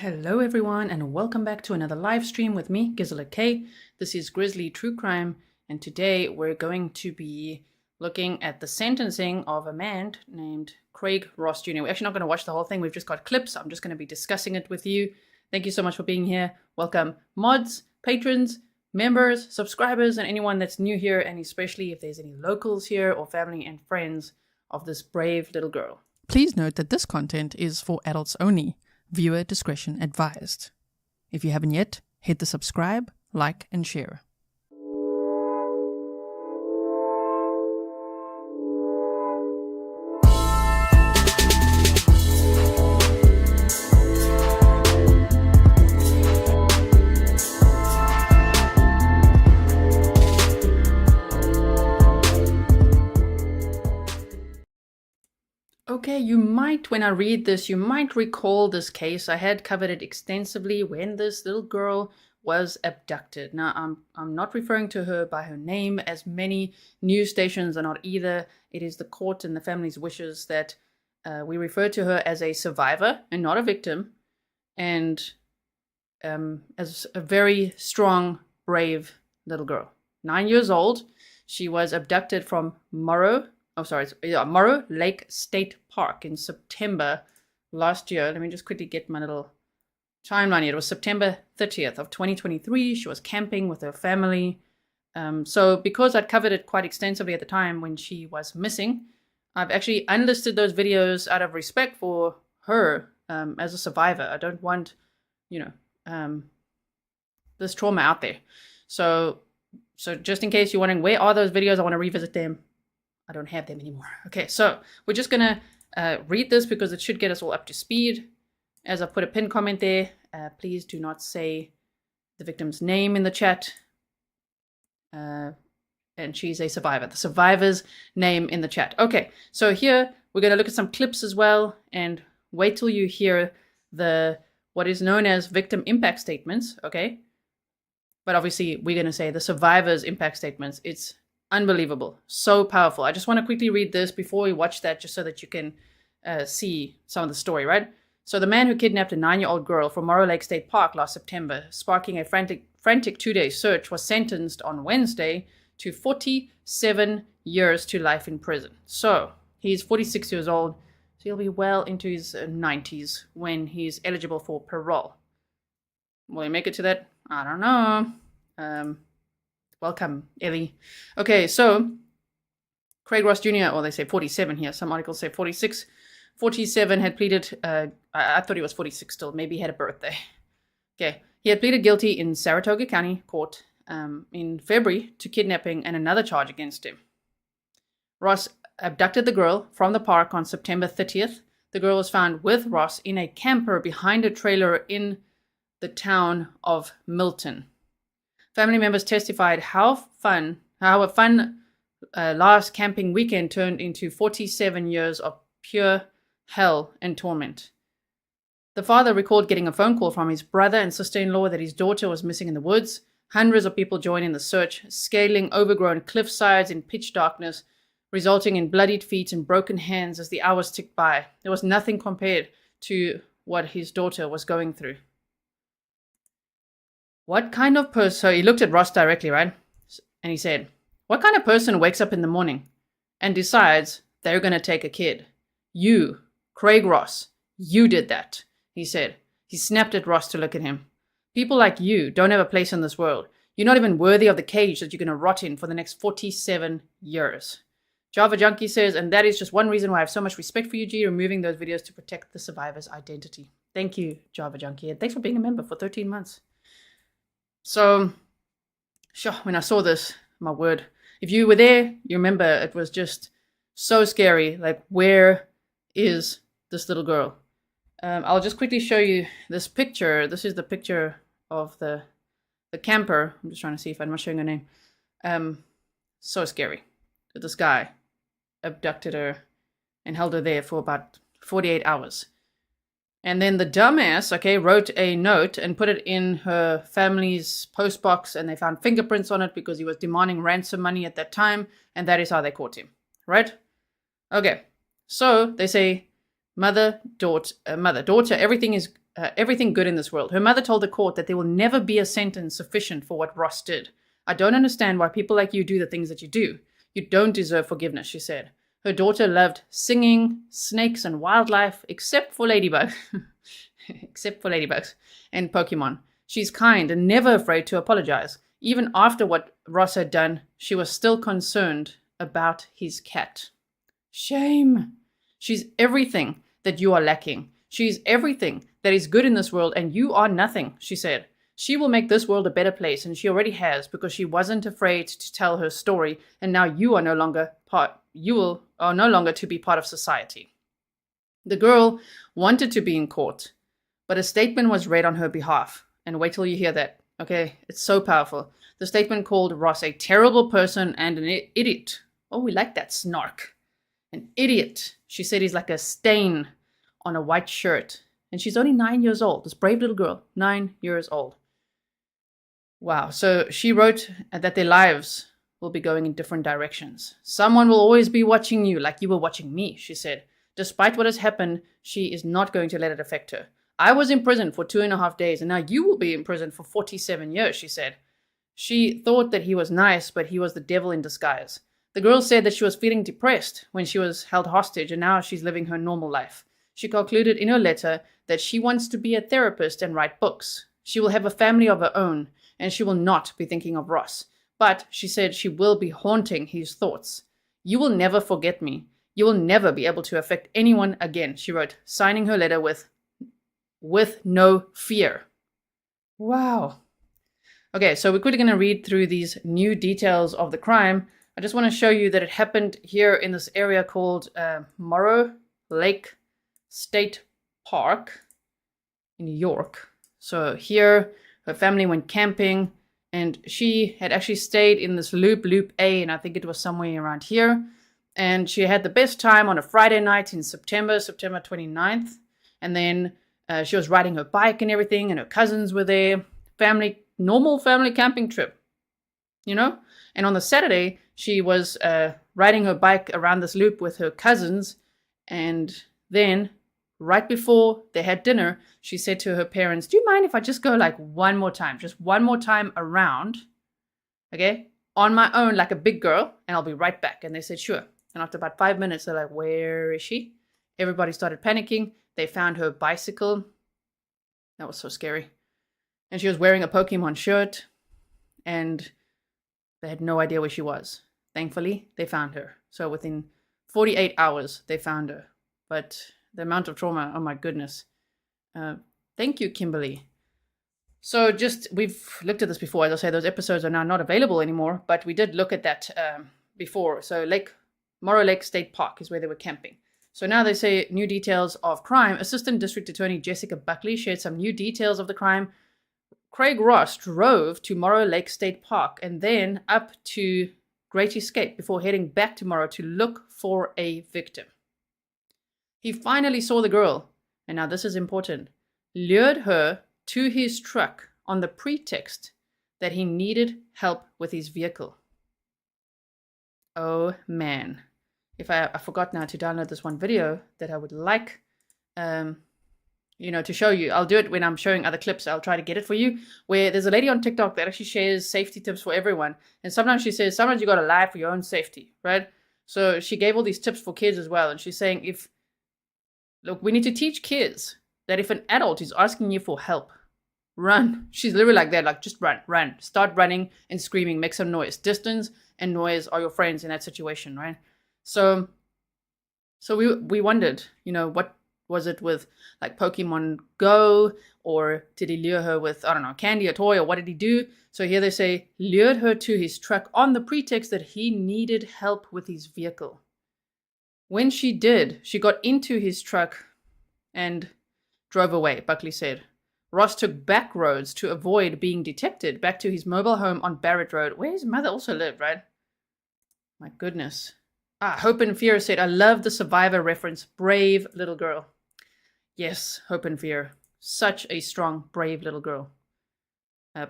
Hello everyone and welcome back to another live stream with me, Gisela K. This is Grizzly True Crime, and today we're going to be looking at the sentencing of a man named Craig Ross Jr. We're actually not going to watch the whole thing. We've just got clips. I'm just going to be discussing it with you. Thank you so much for being here. Welcome mods, patrons, members, subscribers, and anyone that's new here, and especially if there's any locals here or family and friends of this brave little girl. Please note that this content is for adults only. Viewer discretion advised. If you haven't yet, hit the subscribe, like, and share. Okay, when I read this, you might recall this case. I had covered it extensively when this little girl was abducted. Now, I'm not referring to her by her name, as many news stations are not either. It is the court and the family's wishes that we refer to her as a survivor and not a victim, and as a very strong, brave little girl. 9 years old, she was abducted from Moreau Lake State Park in September last year. Let me just quickly get my little timeline here. It was September 30th of 2023. She was camping with her family. So because I'd covered it quite extensively at the time when she was missing, I've actually unlisted those videos out of respect for her as a survivor. I don't want, this trauma out there. So just in case you're wondering, where are those videos? I want to revisit them. I don't have them anymore. Okay, so we're just going to read this because it should get us all up to speed. As I put a pinned comment there, please do not say the victim's name in the chat. And she's a survivor. The survivor's name in the chat. Okay, so here we're going to look at some clips as well, and wait till you hear what is known as victim impact statements, okay? But obviously we're going to say the survivor's impact statements. It's unbelievable. So powerful. I just want to quickly read this before we watch that, just so that you can see some of the story, right? So the man who kidnapped a 9-year-old girl from Moreau Lake State Park last September, sparking a frantic 2-day search, was sentenced on Wednesday to 47 years to life in prison. So he's 46 years old, so he'll be well into his 90s when he's eligible for parole. Will he make it to that? I don't know. Welcome, Ellie. Okay, so Craig Ross Jr., or they say 47 here. Some articles say 46. 47 had pleaded, I thought he was 46 still. Maybe he had a birthday. Okay, he had pleaded guilty in Saratoga County court in February to kidnapping and another charge against him. Ross abducted the girl from the park on September 30th. The girl was found with Ross in a camper behind a trailer in the town of Milton. Family members testified how a fun last camping weekend turned into 47 years of pure hell and torment. The father recalled getting a phone call from his brother and sister-in-law that his daughter was missing in the woods. Hundreds of people joined in the search, scaling overgrown cliff sides in pitch darkness, resulting in bloodied feet and broken hands as the hours ticked by. There was nothing compared to what his daughter was going through. What kind of person, so he looked at Ross directly, right? And he said, what kind of person wakes up in the morning and decides they're going to take a kid? You, Craig Ross, you did that, he said. He snapped at Ross to look at him. People like you don't have a place in this world. You're not even worthy of the cage that you're going to rot in for the next 47 years. Java Junkie says, and that is just one reason why I have so much respect for you, G, removing those videos to protect the survivor's identity. Thank you, Java Junkie. And thanks for being a member for 13 months. So, sure, when I saw this, my word, if you were there, you remember it was just so scary. Like, where is this little girl? I'll just quickly show you this picture. This is the picture of the camper. I'm just trying to see if I'm not showing her name. So scary that this guy abducted her and held her there for about 48 hours. And then the dumbass, wrote a note and put it in her family's postbox, and they found fingerprints on it because he was demanding ransom money at that time, and that is how they caught him, right? Okay, so they say mother, daughter, everything is everything good in this world. Her mother told the court that there will never be a sentence sufficient for what Ross did. I don't understand why people like you do the things that you do. You don't deserve forgiveness, she said. Her daughter loved singing, snakes, and wildlife, except for ladybugs. Except for ladybugs and Pokemon. She's kind and never afraid to apologize. Even after what Ross had done, she was still concerned about his cat. Shame. She's everything that you are lacking. She's everything that is good in this world, and you are nothing, she said. She will make this world a better place, and she already has, because she wasn't afraid to tell her story, and now you are no longer to be part of society. The girl wanted to be in court, but a statement was read on her behalf. And wait till you hear that, okay? It's so powerful. The statement called Ross a terrible person and an idiot. Oh, we like that snark. An idiot. She said he's like a stain on a white shirt. And she's only 9 years old. This brave little girl, 9 years old. Wow. So she wrote that their lives will be going in different directions. Someone will always be watching you like you were watching me, she said. Despite what has happened, she is not going to let it affect her. I was in prison for 2.5 days, and now you will be in prison for 47 years, she said. She thought that he was nice, but he was the devil in disguise. The girl said that she was feeling depressed when she was held hostage, and now she's living her normal life. She concluded in her letter that she wants to be a therapist and write books. She will have a family of her own, and she will not be thinking of Ross. But she said she will be haunting his thoughts. You will never forget me. You will never be able to affect anyone again, she wrote, signing her letter with no fear. Wow. Okay, so we're quickly going to read through these new details of the crime. I just want to show you that it happened here in this area called Moreau Lake State Park in New York. So here, her family went camping, and she had actually stayed in this Loop A, and I think it was somewhere around here. And she had the best time on a Friday night in September 29th. And then she was riding her bike and everything, and her cousins were there. Normal family camping trip, you know? And on the Saturday, she was riding her bike around this loop with her cousins. And then, right before they had dinner, she said to her parents, do you mind if I just go like one more time around, okay, on my own like a big girl, and I'll be right back. And they said, sure. And after about 5 minutes, they're like, where is she? Everybody started panicking. They found her bicycle. That was so scary. And she was wearing a Pokemon shirt, and they had no idea where she was. Thankfully, they found her. So within 48 hours, they found her. But the amount of trauma, oh my goodness. Thank you, Kimberly. So we've looked at this before. As I say, those episodes are now not available anymore, but we did look at that before. So Moreau Lake State Park is where they were camping. So now they say new details of crime. Assistant District Attorney Jessica Buckley shared some new details of the crime. Craig Ross drove to Moreau Lake State Park and then up to Great Escape before heading back to Moreau to look for a victim. He finally saw the girl, and now this is important, lured her to his truck on the pretext that he needed help with his vehicle. Oh man. I forgot now to download this one video that I would like, to show you. I'll do it when I'm showing other clips. I'll try to get it for you, where there's a lady on TikTok that actually shares safety tips for everyone. And sometimes she says, sometimes you got to lie for your own safety, right? So she gave all these tips for kids as well. And she's saying, look, we need to teach kids that if an adult is asking you for help, run. She's literally like that, like just run. Start running and screaming, make some noise. Distance and noise are your friends in that situation, right? So we wondered, what was it with like Pokemon Go, or did he lure her with, I don't know, candy or toy, or what did he do? So here they say, lured her to his truck on the pretext that he needed help with his vehicle. When she did, she got into his truck and drove away, Buckley said. Ross took back roads to avoid being detected back to his mobile home on Barrett Road, where his mother also lived, right? My goodness. Hope and Fear said, I love the survivor reference. Brave little girl. Yes, Hope and Fear. Such a strong, brave little girl.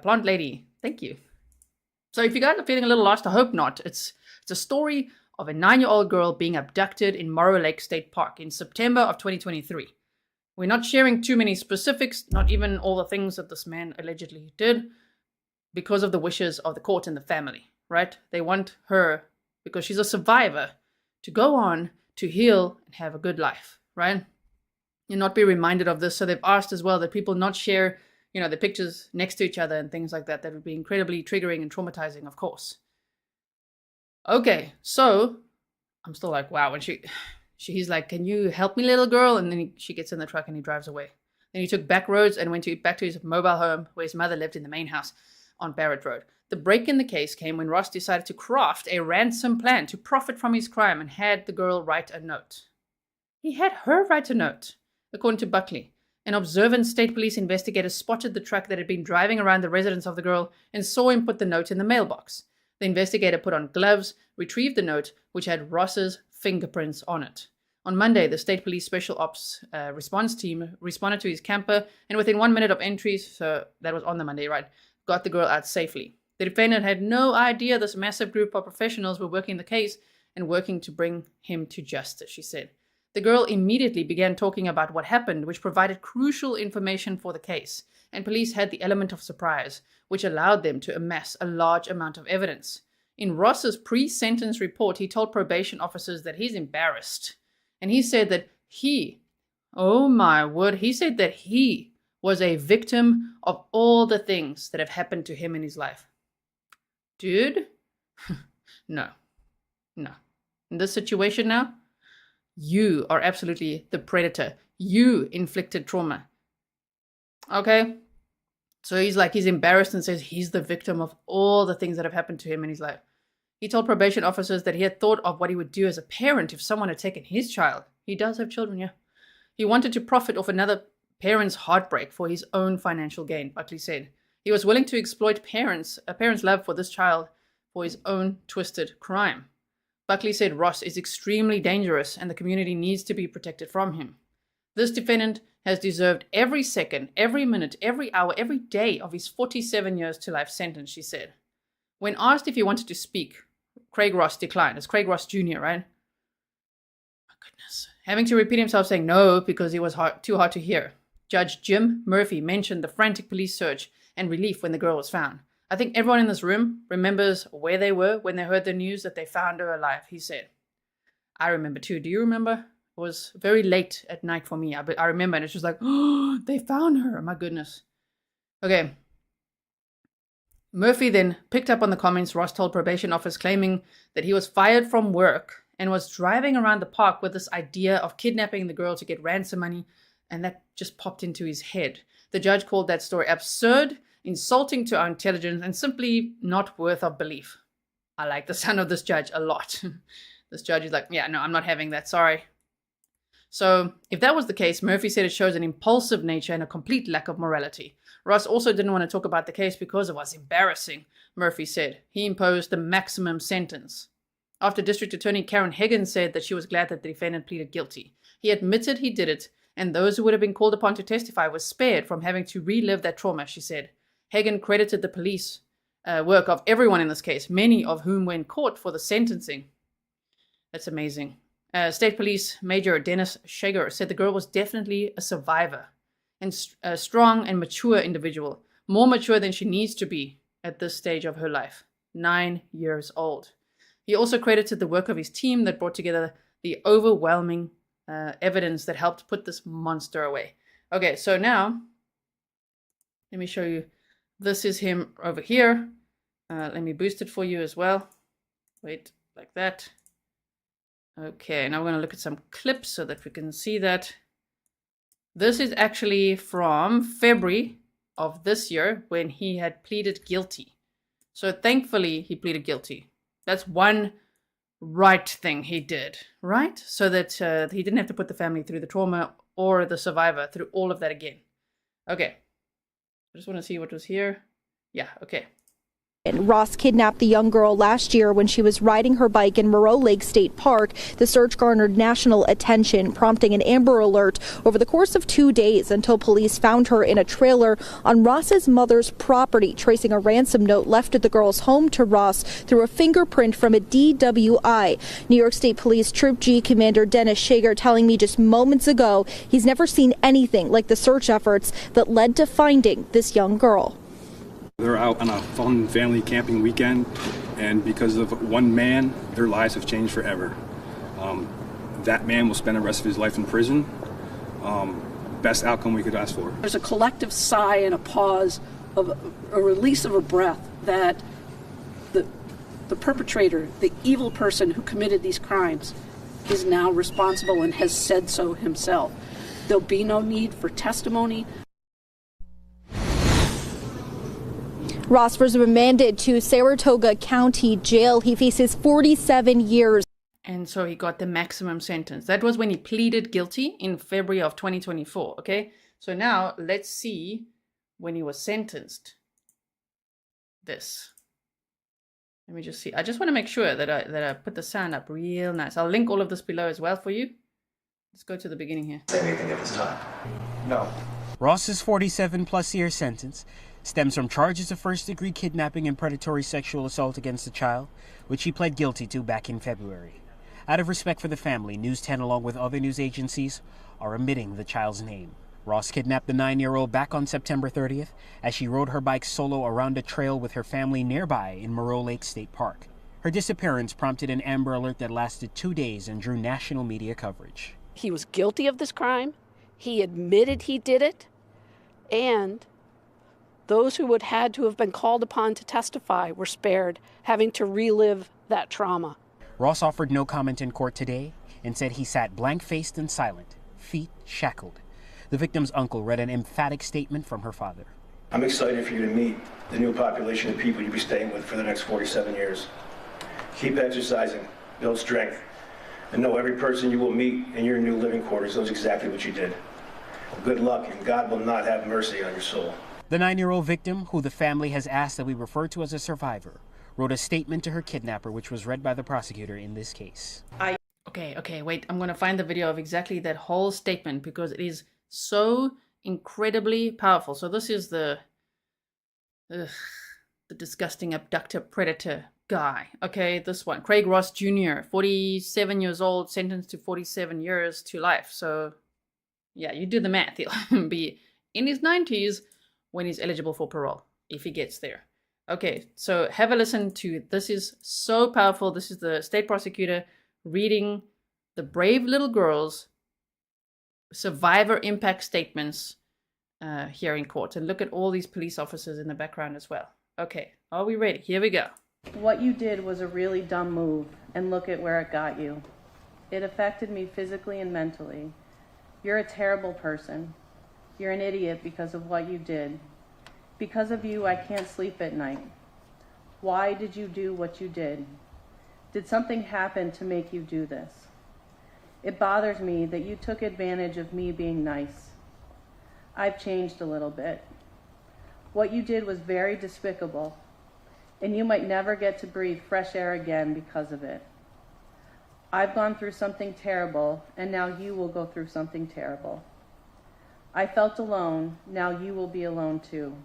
Plant Lady, thank you. So if you guys are feeling a little lost, I hope not. It's a story of a 9-year-old girl being abducted in Moreau Lake State Park in September of 2023. We're not sharing too many specifics, not even all the things that this man allegedly did, because of the wishes of the court and the family, right? They want her, because she's a survivor, to go on to heal and have a good life, right? And not be reminded of this. So they've asked as well that people not share, the pictures next to each other and things like that. That would be incredibly triggering and traumatizing, of course. Okay, so I'm still like, wow. When he's like, can you help me, little girl? And then she gets in the truck and he drives away. Then he took back roads and went back to his mobile home where his mother lived in the main house on Barrett Road. The break in the case came when Ross decided to craft a ransom plan to profit from his crime and had the girl write a note. He had her write a note, according to Buckley. An observant state police investigator spotted the truck that had been driving around the residence of the girl and saw him put the note in the mailbox. The investigator put on gloves, retrieved the note, which had Ross's fingerprints on it. On Monday, the state police special ops response team responded to his camper, and within 1 minute of entries, so that was on the Monday, right, got the girl out safely. The defendant had no idea this massive group of professionals were working the case and working to bring him to justice, she said. The girl immediately began talking about what happened, which provided crucial information for the case, and police had the element of surprise, which allowed them to amass a large amount of evidence. In Ross's pre-sentence report, he told probation officers that he's embarrassed. And he said that oh my word, he said that he was a victim of all the things that have happened to him in his life. Dude, no. In this situation now, you are absolutely the predator. You inflicted trauma. Okay? So he's embarrassed and says he's the victim of all the things that have happened to him in his life. He told probation officers that he had thought of what he would do as a parent if someone had taken his child. He does have children, yeah. He wanted to profit off another parent's heartbreak for his own financial gain, Buckley said. He was willing to exploit a parent's love for this child for his own twisted crime. Buckley said Ross is extremely dangerous and the community needs to be protected from him. This defendant has deserved every second, every minute, every hour, every day of his 47 years to life sentence, she said. When asked if he wanted to speak, Craig Ross declined. It's Craig Ross Jr., right? My goodness. Having to repeat himself saying no because he was too hard to hear. Judge Jim Murphy mentioned the frantic police search and relief when the girl was found. I think everyone in this room remembers where they were when they heard the news that they found her alive, he said. I remember too. Do you remember? It was very late at night for me. I remember, and it's just like, oh, they found her. My goodness. Okay. Murphy then picked up on the comments Ross told probation officers, claiming that he was fired from work and was driving around the park with this idea of kidnapping the girl to get ransom money, and that just popped into his head. The judge called that story absurd, insulting to our intelligence, and simply not worth of belief. I like the sound of this judge a lot. This judge is like, yeah, no, I'm not having that, sorry. So, if that was the case, Murphy said it shows an impulsive nature and a complete lack of morality. Ross also didn't want to talk about the case because it was embarrassing, Murphy said. He imposed the maximum sentence. After District Attorney Karen Hagan said that she was glad that the defendant pleaded guilty. He admitted he did it, and those who would have been called upon to testify were spared from having to relive that trauma, she said. Hagan credited the police work of everyone in this case, many of whom were in court for the sentencing. That's amazing. State Police Major Dennis Shager said the girl was definitely a survivor and a strong and mature individual, more mature than she needs to be at this stage of her life, 9 years old. He also credited the work of his team that brought together the overwhelming evidence that helped put this monster away. Okay, so now, let me show you. This is him over here. Let me boost it for you as well. Wait, like that. Okay, now we're going to look at some clips so that we can see that. This is actually from February of this year when he had pleaded guilty. So thankfully he pleaded guilty. That's one right thing he did, right? So that he didn't have to put the family through the trauma or the survivor through all of that again. Okay. I just want to see what was here. Yeah, okay. Ross kidnapped the young girl last year when she was riding her bike in Moreau Lake State Park. The search garnered national attention, prompting an Amber Alert over the course of 2 days until police found her in a trailer on Ross's mother's property, tracing a ransom note left at the girl's home to Ross through a fingerprint from a DWI. New York State Police Troop G Commander Dennis Shager telling me just moments ago he's never seen anything like the search efforts that led to finding this young girl. They're out on a fun family camping weekend, and because of one man, their lives have changed forever. That man will spend the rest of his life in prison. Best outcome we could ask for. There's a collective sigh and a pause, of a release of a breath that the perpetrator, the evil person who committed these crimes, is now responsible and has said so himself. There'll be no need for testimony. Ross was remanded to Saratoga County Jail. He faces 47 years. And so he got the maximum sentence. That was when he pleaded guilty in February of 2024, okay? So now let's see when he was sentenced. This. Let me just see. I just want to make sure that I put the sound up real nice. I'll link all of this below as well for you. Let's go to the beginning here. Say anything at this time? No. Ross's 47-plus-year sentence stems from charges of first-degree kidnapping and predatory sexual assault against a child, which he pled guilty to back in February. Out of respect for the family, News 10, along with other news agencies, are omitting the child's name. Ross kidnapped the 9-year-old back on September 30th as she rode her bike solo around a trail with her family nearby in Moreau Lake State Park. Her disappearance prompted an Amber Alert that lasted 2 days and drew national media coverage. He was guilty of this crime. He admitted he did it. And those who would had to have been called upon to testify were spared, having to relive that trauma. Ross offered no comment in court today and said he sat blank-faced and silent, feet shackled. The victim's uncle read an emphatic statement from her father. I'm excited for you to meet the new population of people you'll be staying with for the next 47 years. Keep exercising, build strength, and know every person you will meet in your new living quarters knows exactly what you did. Good luck, and God will not have mercy on your soul. The 9-year-old victim, who the family has asked that we refer to as a survivor, wrote a statement to her kidnapper, which was read by the prosecutor in this case. Okay, wait. I'm going to find the video of exactly that whole statement because it is so incredibly powerful. So this is the disgusting abductor predator guy. Okay, this one. Craig Ross Jr., 47 years old, sentenced to 47 years to life. So, yeah, you do the math. He'll be in his 90s when he's eligible for parole, if he gets there. Okay, so have a listen to, this is so powerful. This is the state prosecutor reading the brave little girl's survivor impact statements here in court. And look at all these police officers in the background as well. Okay, are we ready? Here we go. What you did was a really dumb move, and look at where it got you. It affected me physically and mentally. You're a terrible person. You're an idiot because of what you did. Because of you, I can't sleep at night. Why did you do what you did? Did something happen to make you do this? It bothers me that you took advantage of me being nice. I've changed a little bit. What you did was very despicable, and you might never get to breathe fresh air again because of it. I've gone through something terrible, and now you will go through something terrible. I felt alone, now you will be alone too.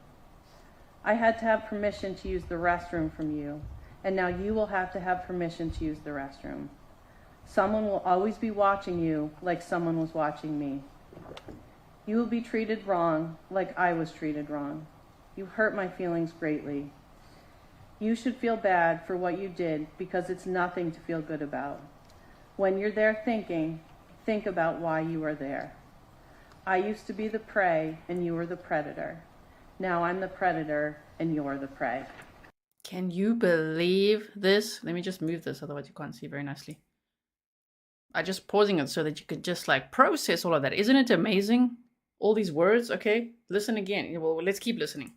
I had to have permission to use the restroom from you, and now you will have to have permission to use the restroom. Someone will always be watching you like someone was watching me. You will be treated wrong like I was treated wrong. You hurt my feelings greatly. You should feel bad for what you did because it's nothing to feel good about. When you're there thinking, think about why you are there. I used to be the prey and you were the predator. Now I'm the predator and you're the prey. Can you believe this? Let me just move this, otherwise you can't see very nicely. I'm just pausing it so that you could just like process all of that. Isn't it amazing? All these words, okay? Listen again. Well, let's keep listening.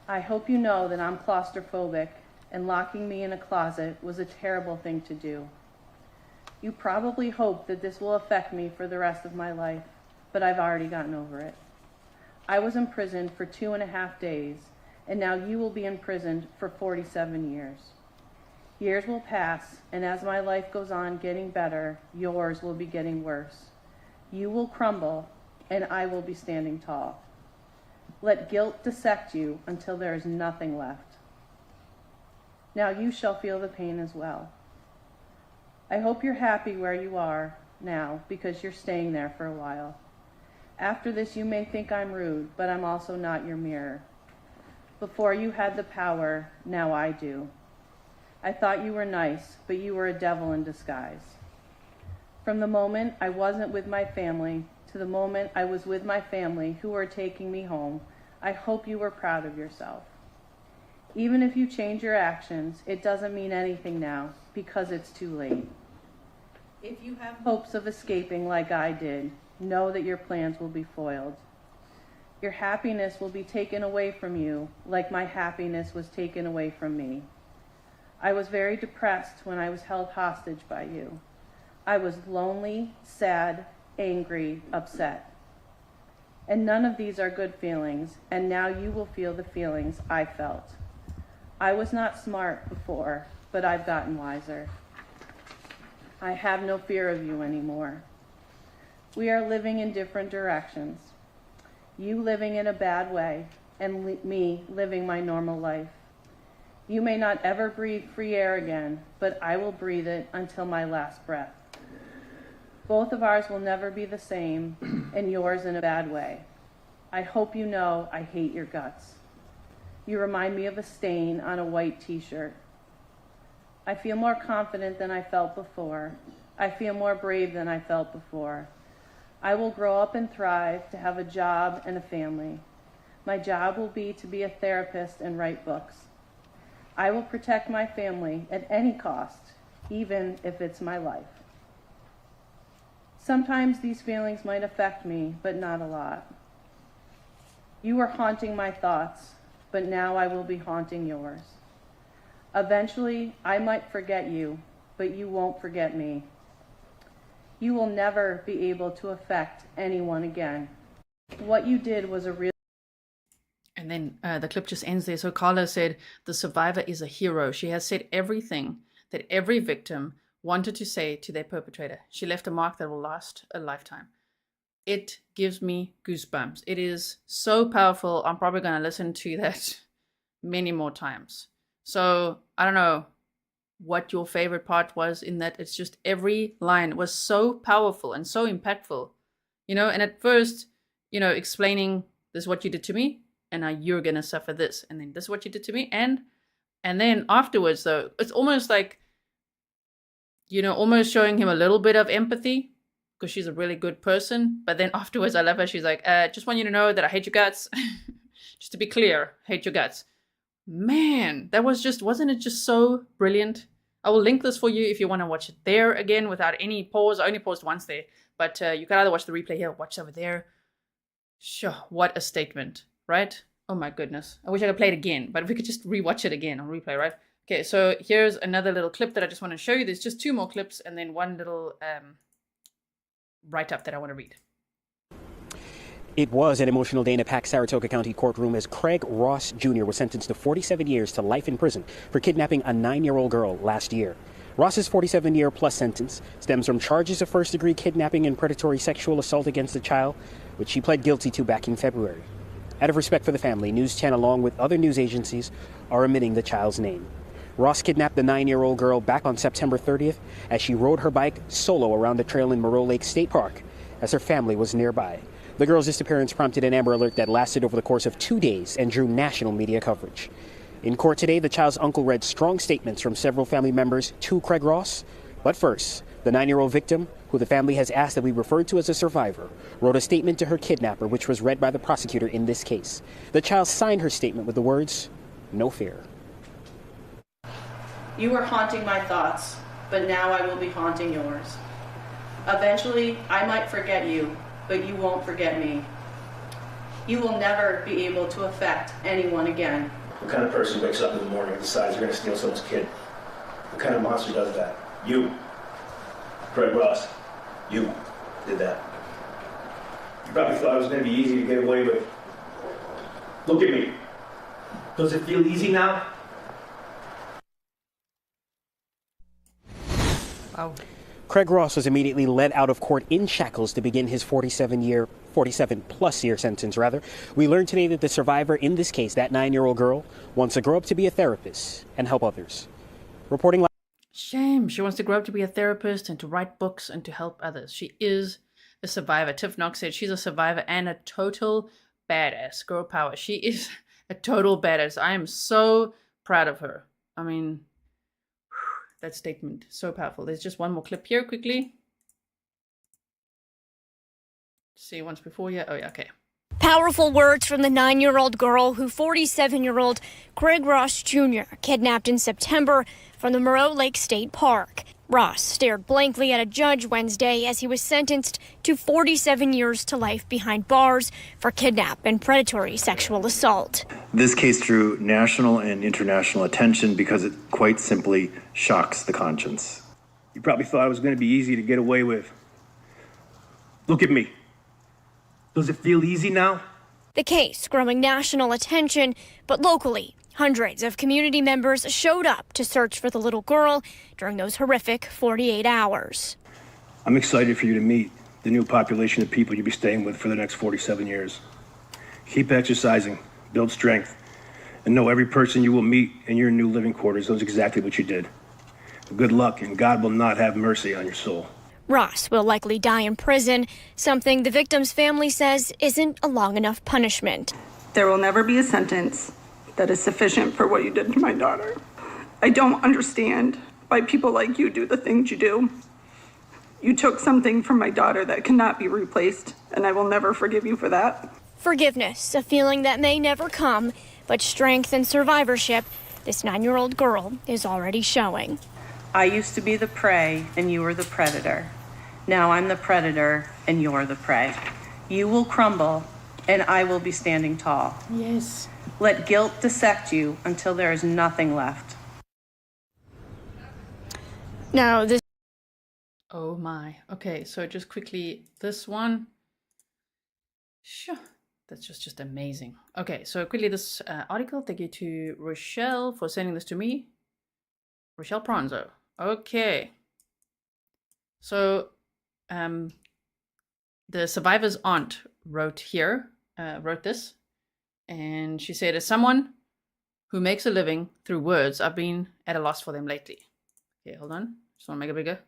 I hope you know that I'm claustrophobic and locking me in a closet was a terrible thing to do. You probably hope that this will affect me for the rest of my life, but I've already gotten over it. I was imprisoned for 2.5 days, and now you will be imprisoned for 47 years. Years will pass, and as my life goes on getting better, yours will be getting worse. You will crumble, and I will be standing tall. Let guilt dissect you until there is nothing left. Now you shall feel the pain as well. I hope you're happy where you are now because you're staying there for a while. After this, you may think I'm rude, but I'm also not your mirror. Before you had the power, now I do. I thought you were nice, but you were a devil in disguise. From the moment I wasn't with my family to the moment I was with my family who were taking me home, I hope you were proud of yourself. Even if you change your actions, it doesn't mean anything now because it's too late. If you have hopes of escaping like I did, know that your plans will be foiled. Your happiness will be taken away from you like my happiness was taken away from me. I was very depressed when I was held hostage by you. I was lonely, sad, angry, upset. And none of these are good feelings, and now you will feel the feelings I felt. I was not smart before, but I've gotten wiser. I have no fear of you anymore. We are living in different directions. You living in a bad way, and me living my normal life. You may not ever breathe free air again, but I will breathe it until my last breath. Both of ours will never be the same, and yours in a bad way. I hope you know I hate your guts. You remind me of a stain on a white t-shirt. I feel more confident than I felt before. I feel more brave than I felt before. I will grow up and thrive to have a job and a family. My job will be to be a therapist and write books. I will protect my family at any cost, even if it's my life. Sometimes these feelings might affect me, but not a lot. You are haunting my thoughts, but now I will be haunting yours. Eventually, I might forget you, but you won't forget me. You will never be able to affect anyone again. What you did was a real... And then the clip just ends there. So Carla said, the survivor is a hero. She has said everything that every victim wanted to say to their perpetrator. She left a mark that will last a lifetime. It gives me goosebumps. It is so powerful. I'm probably going to listen to that many more times. So I don't know what your favorite part was in that. It's just every line was so powerful and so impactful, you know, and at first, you know, explaining this is what you did to me and now you're going to suffer this. And then this is what you did to me. And then afterwards though, it's almost like, you know, almost showing him a little bit of empathy because she's a really good person. But then afterwards, I love her. She's like, just want you to know that I hate your guts. Just to be clear, hate your guts. Man, that was just, wasn't it just so brilliant? I will link this for you if you want to watch it there again without any pause. I only paused once there. But you can either watch the replay here or watch over there. Sure, what a statement, right? Oh my goodness. I wish I could play it again. But if we could just rewatch it again on replay, right? Okay, so here's another little clip that I just want to show you. There's just two more clips and then one little write-up that I want to read. It was an emotional day in a packed Saratoga County courtroom as Craig Ross Jr. was sentenced to 47 years to life in prison for kidnapping a 9-year-old girl last year. Ross's 47-year-plus sentence stems from charges of first-degree kidnapping and predatory sexual assault against a child, which he pled guilty to back in February. Out of respect for the family, News 10, along with other news agencies, are omitting the child's name. Ross kidnapped the 9-year-old girl back on September 30th as she rode her bike solo around the trail in Moreau State Park as her family was nearby. The girl's disappearance prompted an Amber Alert that lasted over the course of 2 days and drew national media coverage. In court today, the child's uncle read strong statements from several family members to Craig Ross. But first, the 9-year-old victim, who the family has asked that we refer to as a survivor, wrote a statement to her kidnapper, which was read by the prosecutor in this case. The child signed her statement with the words, "No fear." You were haunting my thoughts, but now I will be haunting yours. Eventually, I might forget you, but you won't forget me. You will never be able to affect anyone again. What kind of person wakes up in the morning and decides they're going to steal someone's kid? What kind of monster does that? You. Craig Ross. You did that. You probably thought it was going to be easy to get away with. Look at me. Does it feel easy now? Wow. Craig Ross was immediately led out of court in shackles to begin his 47-plus year sentence, rather. We learned today that the survivor in this case, that 9-year-old girl, wants to grow up to be a therapist and help others. Reporting live. Shame. She wants to grow up to be a therapist and to write books and to help others. She is a survivor. Tiff Knox said she's a survivor and a total badass. Girl power. She is a total badass. I am so proud of her. I mean, that statement, so powerful. There's just one more clip here quickly. See once before, yeah. Oh, yeah, okay. Powerful words from the 9-year-old girl who 47-year-old Craig Ross Jr. kidnapped in September from the Moreau Lake State Park. Ross stared blankly at a judge Wednesday as he was sentenced to 47 years to life behind bars for kidnap and predatory sexual assault. This case drew national and international attention because it quite simply shocks the conscience. You probably thought it was going to be easy to get away with. Look at me. Does it feel easy now? The case growing national attention, but locally, hundreds of community members showed up to search for the little girl during those horrific 48 hours. I'm excited for you to meet the new population of people you'll be staying with for the next 47 years. Keep exercising, build strength, and know every person you will meet in your new living quarters knows exactly what you did. Good luck, and God will not have mercy on your soul. Ross will likely die in prison, something the victim's family says isn't a long enough punishment. There will never be a sentence that is sufficient for what you did to my daughter. I don't understand why people like you do the things you do. You took something from my daughter that cannot be replaced, and I will never forgive you for that. Forgiveness, a feeling that may never come, but strength and survivorship, this 9-year-old girl is already showing. I used to be the prey and you were the predator. Now I'm the predator and you're the prey. You will crumble and I will be standing tall. Yes. Let guilt dissect you until there is nothing left. Now, this. Oh my. Okay, so just quickly, this one. Sure. That's just amazing. Okay, so quickly this article. Thank you to Rochelle for sending this to me. Rochelle Pronzo. Okay. So, the survivor's aunt wrote this, and she said, as someone who makes a living through words, I've been at a loss for them lately. Okay, hold on. Just want to make it bigger.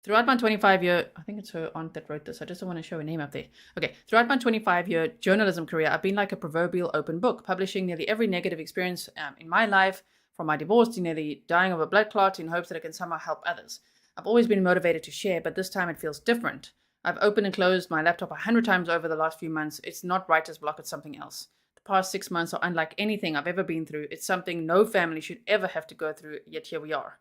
Throughout my 25-year, I think it's her aunt that wrote this. I just don't want to show her name up there. Okay. Throughout my 25-year journalism career, I've been like a proverbial open book, publishing nearly every negative experience in my life, from my divorce to nearly dying of a blood clot, in hopes that I can somehow help others. I've always been motivated to share, but this time it feels different. I've opened and closed my laptop 100 times over the last few months. It's not writer's block, it's something else. The past 6 months are unlike anything I've ever been through. It's something no family should ever have to go through, yet here we are.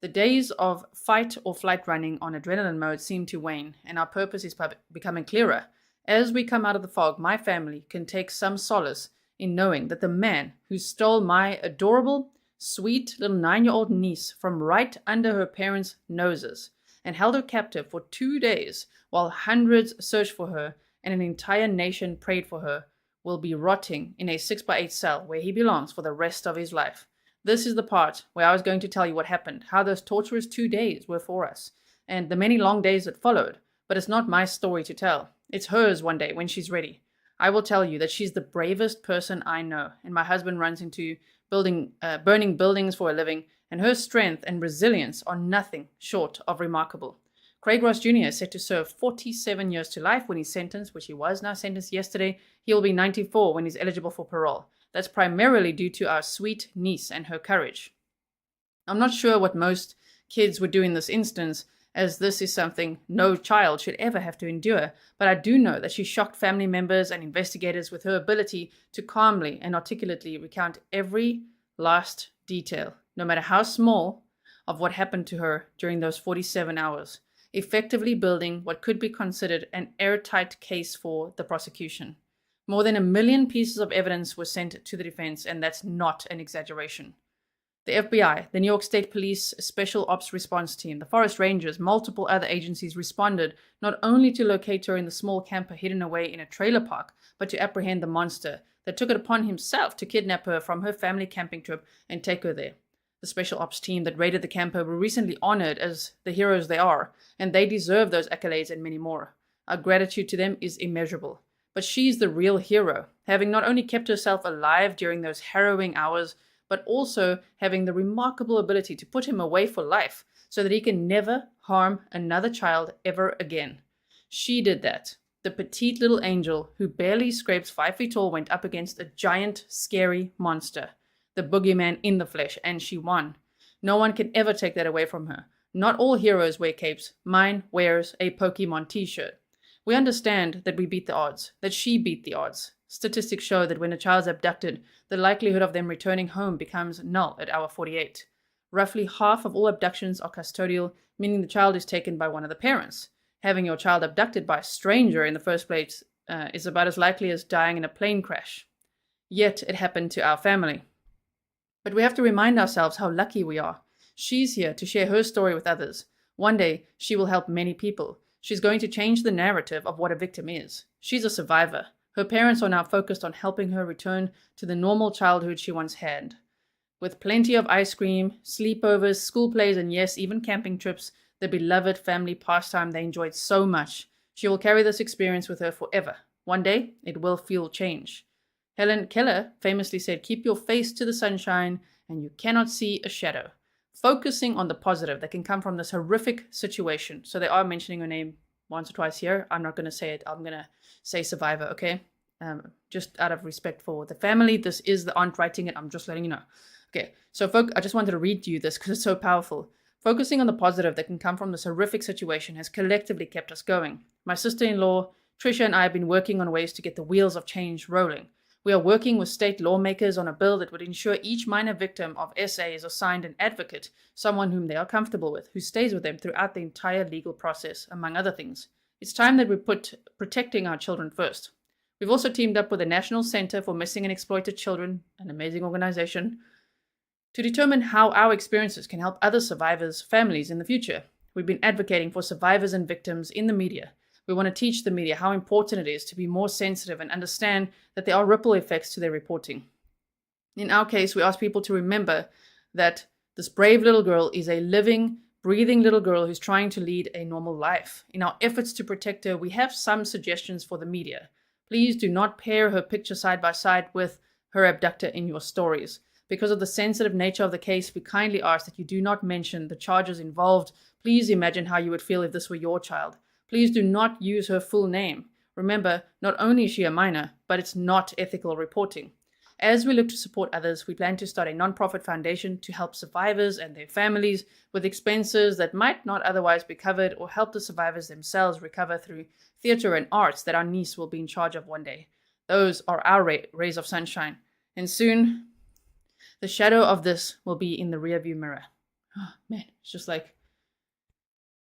The days of fight or flight running on adrenaline mode seem to wane, and our purpose is becoming clearer. As we come out of the fog, my family can take some solace in knowing that the man who stole my adorable, sweet little 9-year-old niece from right under her parents' noses and held her captive for 2 days while hundreds searched for her and an entire nation prayed for her, will be rotting in a 6x8 cell where he belongs for the rest of his life. This is the part where I was going to tell you what happened, how those torturous 2 days were for us, and the many long days that followed. But it's not my story to tell. It's hers one day when she's ready. I will tell you that she's the bravest person I know, and my husband runs into burning buildings for a living, and her strength and resilience are nothing short of remarkable. Craig Ross Jr. is set to serve 47 years to life when he's sentenced, which he was now sentenced yesterday. He'll be 94 when he's eligible for parole. That's primarily due to our sweet niece and her courage. I'm not sure what most kids would do in this instance, as this is something no child should ever have to endure, but I do know that she shocked family members and investigators with her ability to calmly and articulately recount every last detail, no matter how small, of what happened to her during those 47 hours, effectively building what could be considered an airtight case for the prosecution. More than 1 million pieces of evidence were sent to the defense, and that's not an exaggeration. The FBI, the New York State Police Special Ops Response Team, the Forest Rangers, multiple other agencies responded not only to locate her in the small camper hidden away in a trailer park, but to apprehend the monster that took it upon himself to kidnap her from her family camping trip and take her there. The special ops team that raided the camper were recently honored as the heroes they are, and they deserve those accolades and many more. Our gratitude to them is immeasurable. But she's the real hero, having not only kept herself alive during those harrowing hours, but also having the remarkable ability to put him away for life so that he can never harm another child ever again. She did that. The petite little angel who barely scrapes 5 feet tall went up against a giant, scary monster, the boogeyman in the flesh, and she won. No one can ever take that away from her. Not all heroes wear capes. Mine wears a Pokemon t-shirt. We understand that we beat the odds, that she beat the odds. Statistics show that when a child's abducted, the likelihood of them returning home becomes null at hour 48. Roughly half of all abductions are custodial, meaning the child is taken by one of the parents. Having your child abducted by a stranger in the first place is about as likely as dying in a plane crash. Yet it happened to our family. But we have to remind ourselves how lucky we are. She's here to share her story with others. One day, she will help many people. She's going to change the narrative of what a victim is. She's a survivor. Her parents are now focused on helping her return to the normal childhood she once had. With plenty of ice cream, sleepovers, school plays, and yes, even camping trips, the beloved family pastime they enjoyed so much, she will carry this experience with her forever. One day, it will fuel change. Helen Keller famously said, "Keep your face to the sunshine and you cannot see a shadow." Focusing on the positive that can come from this horrific situation. So they are mentioning her name once or twice here. I'm not going to say it. I'm going to say survivor, okay? Just out of respect for the family. This is the aunt writing it. I'm just letting you know. Okay, so I just wanted to read to you this because it's so powerful. Focusing on the positive that can come from this horrific situation has collectively kept us going. My sister-in-law, Tricia, and I have been working on ways to get the wheels of change rolling. We are working with state lawmakers on a bill that would ensure each minor victim of SA is assigned an advocate, someone whom they are comfortable with, who stays with them throughout the entire legal process, among other things. It's time that we put protecting our children first. We've also teamed up with the National Center for Missing and Exploited Children, an amazing organization, to determine how our experiences can help other survivors' families in the future. We've been advocating for survivors and victims in the media. We want to teach the media how important it is to be more sensitive and understand that there are ripple effects to their reporting. In our case, we ask people to remember that this brave little girl is a living, breathing little girl who's trying to lead a normal life. In our efforts to protect her, we have some suggestions for the media. Please do not pair her picture side by side with her abductor in your stories. Because of the sensitive nature of the case, we kindly ask that you do not mention the charges involved. Please imagine how you would feel if this were your child. Please do not use her full name. Remember, not only is she a minor, but it's not ethical reporting. As we look to support others, we plan to start a non-profit foundation to help survivors and their families with expenses that might not otherwise be covered, or help the survivors themselves recover through theater and arts that our niece will be in charge of one day. Those are our rays of sunshine. And soon, the shadow of this will be in the rearview mirror. Oh, man, it's just like,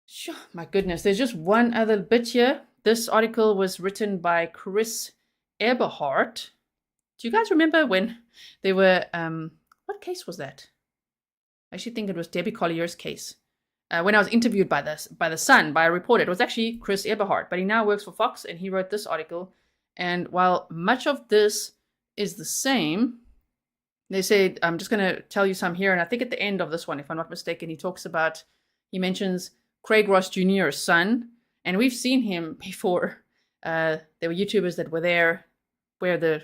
sure, my goodness. There's just one other bit here. This article was written by Chris Eberhardt. Do you guys remember when they were, what case was that? I actually think it was Debbie Collier's case. When I was interviewed by the Sun, by a reporter. It was actually Chris Eberhardt, but he now works for Fox, and he wrote this article. And while much of this is the same, they say, I'm just going to tell you some here, and I think at the end of this one, if I'm not mistaken, he mentions Craig Ross Jr.'s son, and we've seen him before. There were YouTubers that were there where the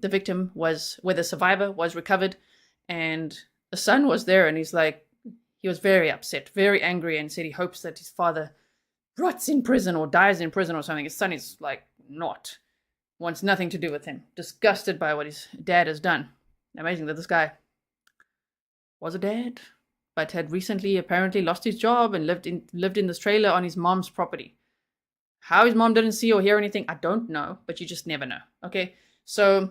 victim was, where the survivor was recovered, and the son was there, and he was very upset, very angry, and said he hopes that his father rots in prison or dies in prison or something. His son is wants nothing to do with him, disgusted by what his dad has done. Amazing that this guy was a dad, but had recently apparently lost his job and lived in this trailer on his mom's property. How his mom didn't see or hear anything, I don't know, but you just never know. Okay, so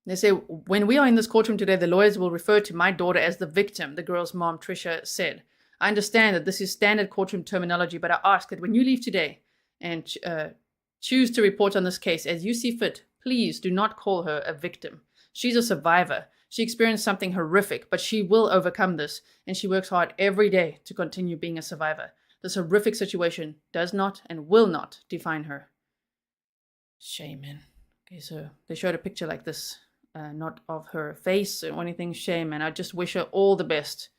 they say, when we are in this courtroom today, the lawyers will refer to my daughter as the victim, the girl's mom, Tricia, said. I understand that this is standard courtroom terminology, but I ask that when you leave today and choose to report on this case as you see fit, please do not call her a victim. She's a survivor. She experienced something horrific, but she will overcome this, and she works hard every day to continue being a survivor. This horrific situation does not and will not define her. Shame, man. Okay, so they showed a picture like this, not of her face or anything. Shame, and I just wish her all the best.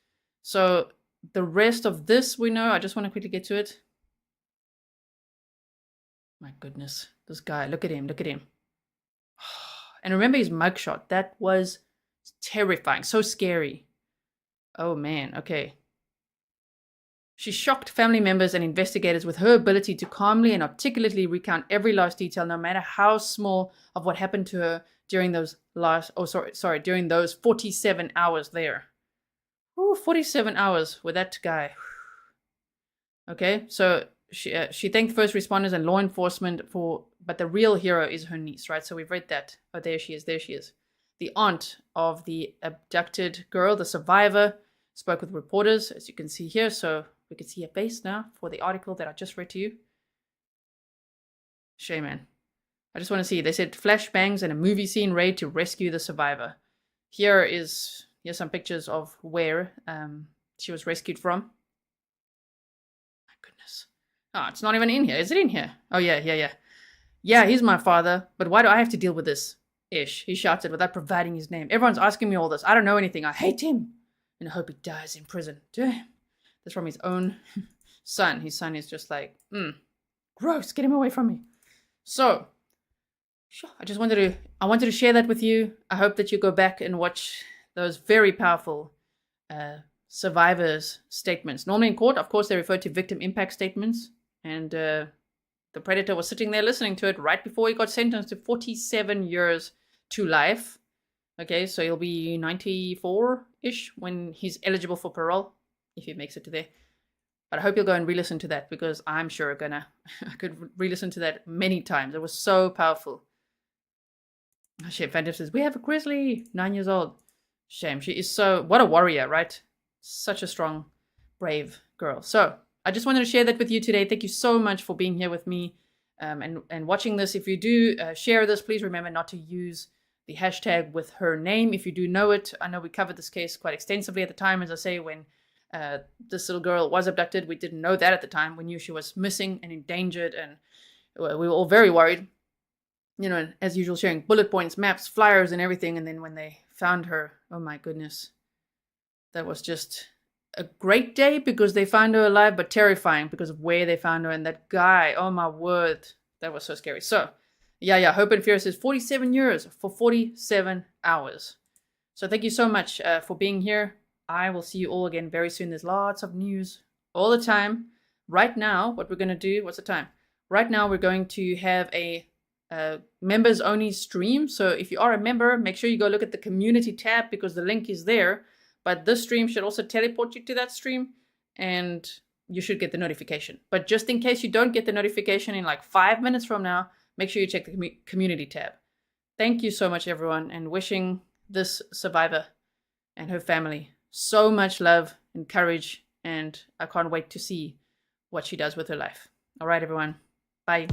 So the rest of this we know. I just want to quickly get to it. My goodness, this guy, look at him, look at him. And remember his mugshot. That was terrifying, so scary. Oh man, okay. She shocked family members and investigators with her ability to calmly and articulately recount every last detail, no matter how small, of what happened to her during those during those 47 hours there. Ooh, 47 hours with that guy. Okay, so she thanked first responders and law enforcement but the real hero is her niece, right? So we've read that. Oh, there she is, there she is. The aunt of the abducted girl, the survivor, spoke with reporters, as you can see here. So we can see her face now for the article that I just read to you. Shame, man. I just want to see. They said flashbangs and a movie scene raid to rescue the survivor. Here's some pictures of where she was rescued from. My goodness. Oh, it's not even in here. Is it in here? Oh, yeah. Yeah, he's my father, but why do I have to deal with this? Ish, he shouted without providing his name. Everyone's asking me all this. I don't know anything. I hate him. And I hope he dies in prison. Damn. That's from his own son. His son is just like, gross, get him away from me. So, I wanted to share that with you. I hope that you go back and watch those very powerful survivors' statements. Normally in court, of course, they refer to victim impact statements. And the predator was sitting there listening to it right before he got sentenced to 47 years to life. Okay, so he'll be 94-ish when he's eligible for parole, if he makes it to there. But I hope you'll go and re-listen to that, because I'm sure I could re-listen to that many times. It was so powerful. Oh, shit, Phantom says, we have a Grizzly, 9 years old. Shame, she is what a warrior, right? Such a strong, brave girl. So, I just wanted to share that with you today. Thank you so much for being here with me and watching this. If you do share this, please remember not to use the hashtag with her name if you do know it. I know we covered this case quite extensively at the time. As I say, when this little girl was abducted, we didn't know that at the time. We knew she was missing and endangered, and we were all very worried. You know, as usual, sharing bullet points, maps, flyers, and everything. And then when they found her, oh my goodness, that was just a great day because they found her alive, but terrifying because of where they found her. And that guy, oh my word, that was so scary. So, yeah, Hope and Fear says 47 years for 47 hours. So thank you so much for being here. I will see you all again very soon. There's lots of news all the time. Right now, what we're going to do, what's the time? Right now, we're going to have a members only stream. So if you are a member, make sure you go look at the community tab because the link is there. But this stream should also teleport you to that stream and you should get the notification. But just in case you don't get the notification in like 5 minutes from now, make sure you check the community tab. Thank you so much, everyone, and wishing this survivor and her family so much love and courage, and I can't wait to see what she does with her life. All right, everyone. Bye.